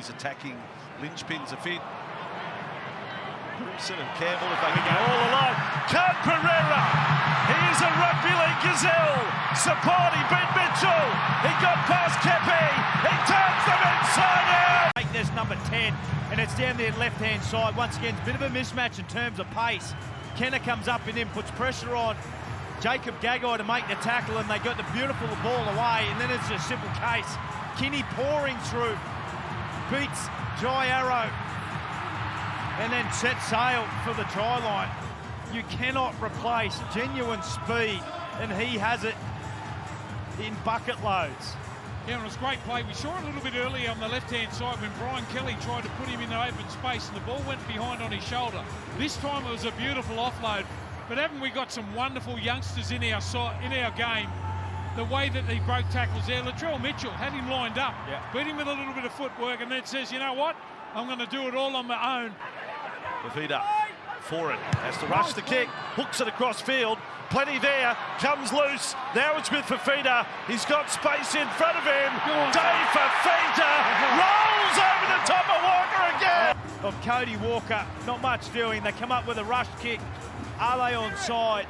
these attacking linchpins are fit. Grimson and Campbell, if they can go all alone. Kurt Pereira, he is a rugby league gazelle. Sapani beat Mitchell. He got past Kepi. He turns them inside out. There's number 10, and it's down the left-hand side. Once again, a bit of a mismatch in terms of pace. Kenner comes up and then puts pressure on Jacob Gagai to make the tackle, and they got the beautiful ball away, and then it's a simple case. Kinney pouring through, beats Jai Arrow, and then set sail for the try line. You cannot replace genuine speed, and he has it in bucket loads. Yeah, and it was a great play. We saw it a little bit earlier on the left-hand side when Brian Kelly tried to put him in the open space and the ball went behind on his shoulder. This time it was a beautiful offload. But haven't we got some wonderful youngsters in our game? The way that he broke tackles there, Latrell Mitchell had him lined up, beat him with a little bit of footwork, and then says, you know what, I'm going to do it all on my own. Fafita, Foran has to rush the kick, hooks it across field, plenty there, comes loose, now it's with Fafita, he's got space in front of him, Dave Fafita rolls over the top of Walker again! Of Cody Walker, not much doing, they come up with a rush kick, are they onside,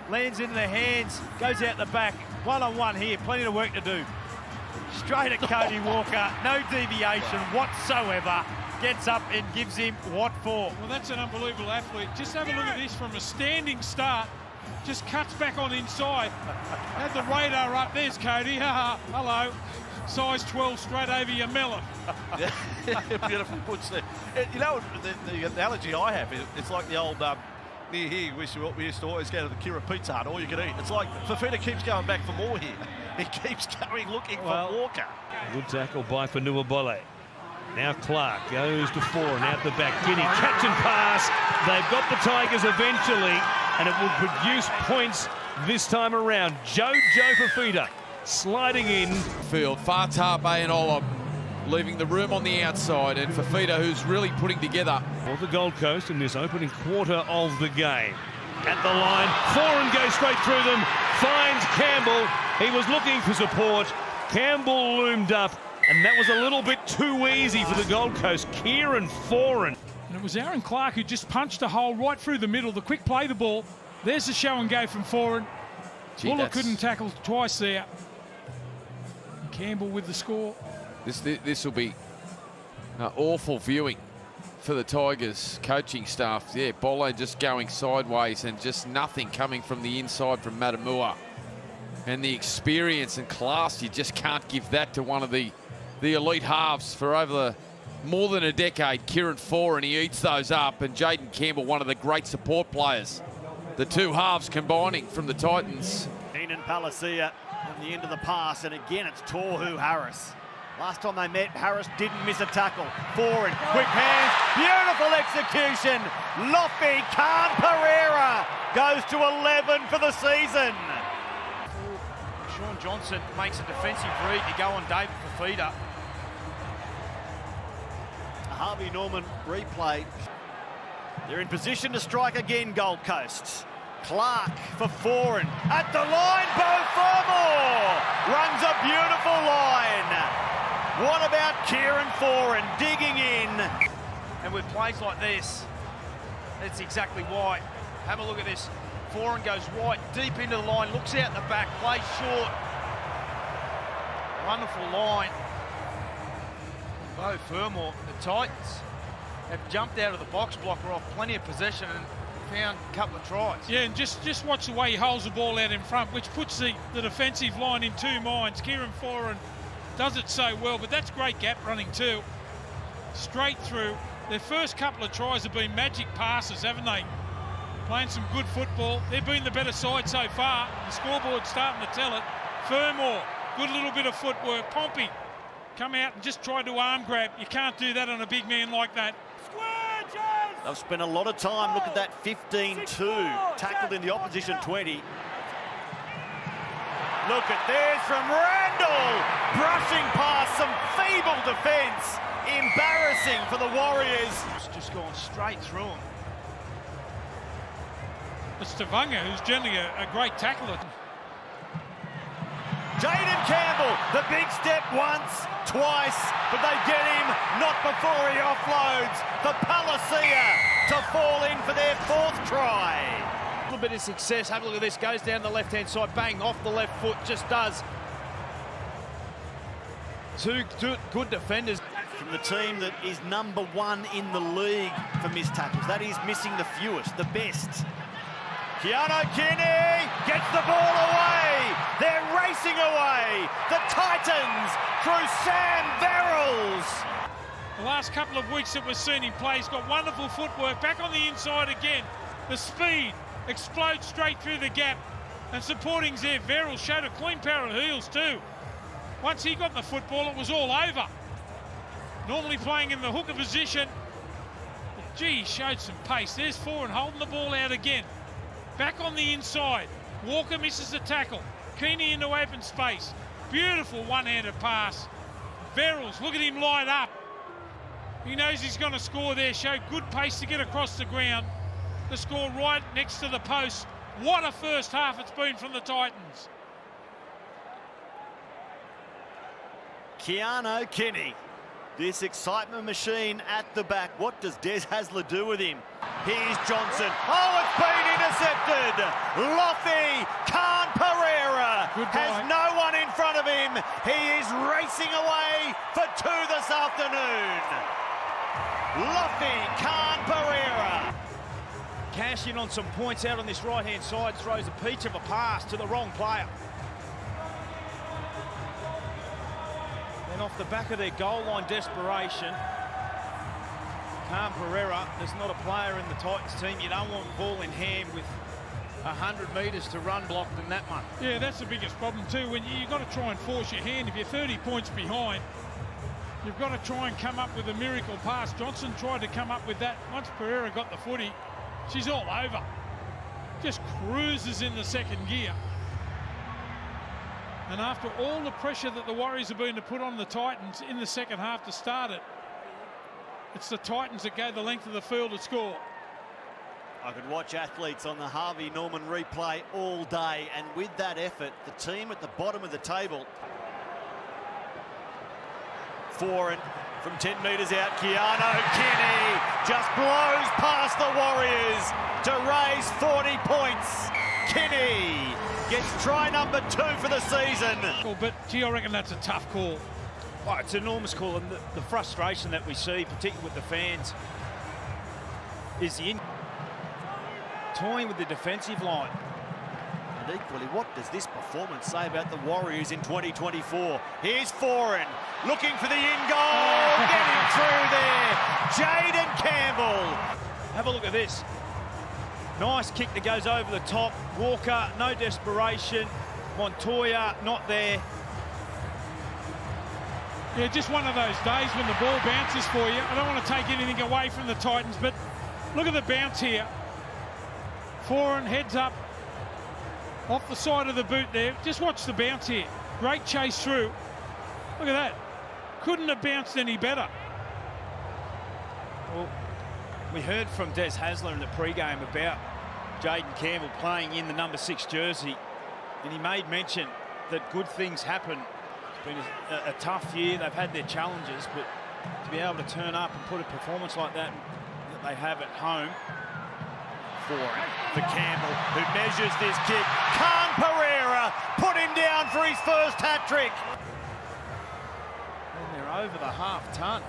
lands into their hands, goes out the back, one-on-one here, plenty of work to do. Straight at Cody Walker, no deviation whatsoever. Gets up and gives him what for. Well, that's an unbelievable athlete. Just have a look at this from a standing start. Just cuts back on inside. Had the radar up. There's Cody. Hello. Size 12 straight over your melon. Beautiful puts there. You know, the analogy I have, it's like the old near here, we used to always go to the Kira Pizza Hut, all you can eat. It's like Fafita keeps going back for more here. He keeps going looking for Walker. Good tackle by Fanuabole. Now Clark goes to Foran out the back. Kinney, catch and pass. They've got the Tigers eventually, and it will produce points this time around. Jojo Fafita sliding in. Field, Fatabe and Olam leaving the room on the outside, and Fafita, who's really putting together. For the Gold Coast in this opening quarter of the game. At the line, Foran goes straight through them, finds Campbell. He was looking for support. Campbell loomed up, and that was a little bit too easy for the Gold Coast. Kieran Foran. And it was Aaron Clark who just punched a hole right through the middle. The quick play the ball. There's the show and go from Foran. Buller couldn't tackle twice there. Campbell with the score. This will be awful viewing for the Tigers coaching staff. Yeah, Bolo just going sideways and just nothing coming from the inside from Matamua. And the experience and class, you just can't give that to one of the elite halves for over more than a decade. Kieran Foran, he eats those up, and Jaden Campbell, one of the great support players. The two halves combining from the Titans. Keenan Palacia on the end of the pass, and again it's Tohu Harris. Last time they met, Harris didn't miss a tackle. Foran, quick hands, beautiful execution. Loffy, Khan Pereira goes to 11 for the season. Sean Johnson makes a defensive read to go on David Fafita. A Harvey Norman replay. They're in position to strike again, Gold Coast. Clark for Foran. At the line, Beau Fermor runs a beautiful line. What about Kieran Foran digging in? And with plays like this, that's exactly why. Have a look at this. Foran goes right, deep into the line, looks out the back, plays short. Wonderful line. Beau Fermor, the Titans have jumped out of the box blocker off plenty of possession and found a couple of tries. Yeah, and just watch the way he holds the ball out in front, which puts the defensive line in two minds. Kieran Foran does it so well, but that's great gap running too. Straight through. Their first couple of tries have been magic passes, haven't they? Playing some good football. They've been the better side so far. The scoreboard's starting to tell it. Fermor, good little bit of footwork. Pompey, come out and just try to arm grab. You can't do that on a big man like that. They've spent a lot of time. Look at that 15-2. Tackled in the opposition 20. Look at this from Randall. Brushing past some feeble defence. Embarrassing for the Warriors. It's just gone straight through him. It's Tavanga, who's generally a great tackler. Jaden Campbell, the big step once, twice, but they get him not before he offloads for Palacia to fall in for their fourth try. A little bit of success. Have a look at this. Goes down the left-hand side, bang, off the left foot, just does. Two good defenders. From the team that is number one in the league for missed tackles. That is missing the fewest, the best. Keano Kenny gets the ball away. They're racing away. The Titans through Sam Verrills. The last couple of weeks that we've seen him play, he's got wonderful footwork. Back on the inside again. The speed explodes straight through the gap. And supporting's there. Verrills showed a clean pair of heels too. Once he got the football, it was all over. Normally playing in the hooker position. But gee, he showed some pace. There's Foran holding the ball out again. Back on the inside. Walker misses the tackle. Keeney into open space. Beautiful one-handed pass. Verrills, look at him line up. He knows he's going to score there. Showed good pace to get across the ground. The score right next to the post. What a first half it's been from the Titans. Keano Kenny. This excitement machine at the back. What does Des Hasler do with him? Here's Johnson. Oh, it's been intercepted. Lofi Khan Pereira has no one in front of him. He is racing away for two this afternoon. Lofi Khan Pereira. Cash in on some points out on this right-hand side. Throws a peach of a pass to the wrong player. Off the back of their goal line desperation, Khan Pereira is not a player in the Titans team. You don't want ball in hand with 100 metres to run blocked in that one. Yeah, that's the biggest problem too. When you've got to try and force your hand. If you're 30 points behind, you've got to try and come up with a miracle pass. Johnson tried to come up with that. Once Pereira got the footy, she's all over. Just cruises in the second gear. And after all the pressure that the Warriors have been to put on the Titans in the second half to start it, it's the Titans that go the length of the field to score. I could watch athletes on the Harvey Norman replay all day, and with that effort, the team at the bottom of the table. Foran from 10 metres out, Keano Kenny just blows past the Warriors to raise 40 points. Kenny gets try number 2 for the season. But gee, I reckon that's a tough call. Oh, it's an enormous call, and the frustration that we see, particularly with the fans, is the toying with the defensive line. And equally, what does this performance say about the Warriors in 2024? Here's Foran looking for the in goal, getting through there. Jaden Campbell. Have a look at this. Nice kick that goes over the top. Walker, no desperation. Montoya, not there. Yeah, just one of those days when the ball bounces for you. I don't want to take anything away from the Titans, but look at the bounce here. Foran heads up off the side of the boot there. Just watch the bounce here. Great chase through. Look at that. Couldn't have bounced any better. Well, we heard from Des Hasler in the pre-game about Jaden Campbell playing in the number 6 jersey, and he made mention that good things happen. It's been a tough year. They've had their challenges, but to be able to turn up and put a performance like that they have at home. For Campbell, who measures this kick. Khan Pereira put him down for his first hat-trick. And they're over the half-ton.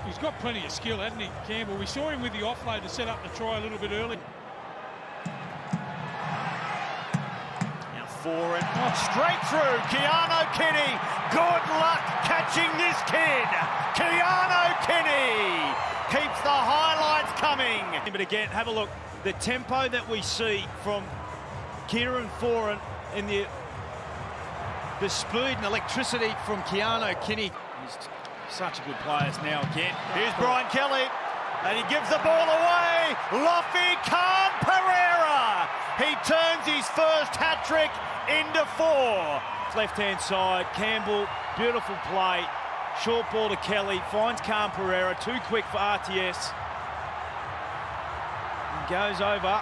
He's got plenty of skill, hasn't he, Campbell? We saw him with the offload to set up the try a little bit early. Now Foran, straight through, Keano Kenny. Good luck catching this kid. Keano Kenny keeps the highlights coming. But again, have a look. The tempo that we see from Kieran Foran and the speed and electricity from Keano Kenny. He's such a good player now again. Here's Brian Kelly, and he gives the ball away. Lofi Khan Pereira. He turns his first hat-trick into 4. Left-hand side, Campbell, beautiful play. Short ball to Kelly, finds Khan Pereira, too quick for RTS. And goes over